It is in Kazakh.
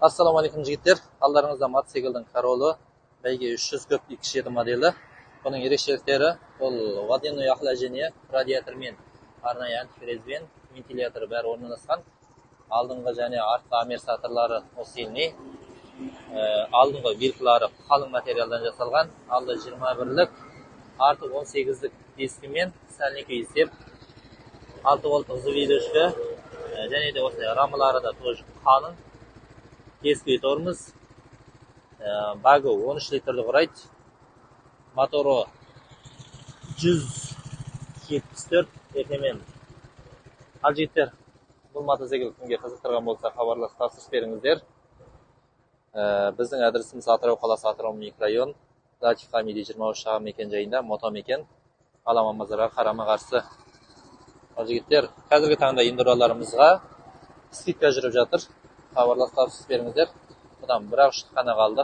Assalomu alaykum jigitlar. Allarыңызda mototsiklning Corolla bәйге 300 көп 2.7 modeli. Buning erishiliklari бұл водяное охлаждение, радиатор мен арнайы антифриз бен вентилятор бәрі орналасқан. Алдыңғы және артқы амортизаторлары осылай. Алдыңғы вилкалары қалың материалдан жасалған. Алды 21-лік, арты 18-лік дискімен сәлнеке есеп. 6 voltlық заведушка және де осылай рамалары да тоже қалың. Тескі тормоз, багы 13 литрлі құрайды, моторы 174 FMM. Ал жігіттер, бұл мотоцикл кімге қызықтырған болса хабарласып тапсырыс беріңіздер. Біздің адресіміз Атырау қаласы, Атырау микрорайон, Латиф Хамиди 23 шағын мекен жайында, мотомекен, Аламан базарға қарама-қарсы. Ал жігіттер, қазіргі таңда индураларымызға скидка жүріп жатыр. Хабарласып тапсырыс беріңіздер. Бұдан бір-ақ шыққаны қалды.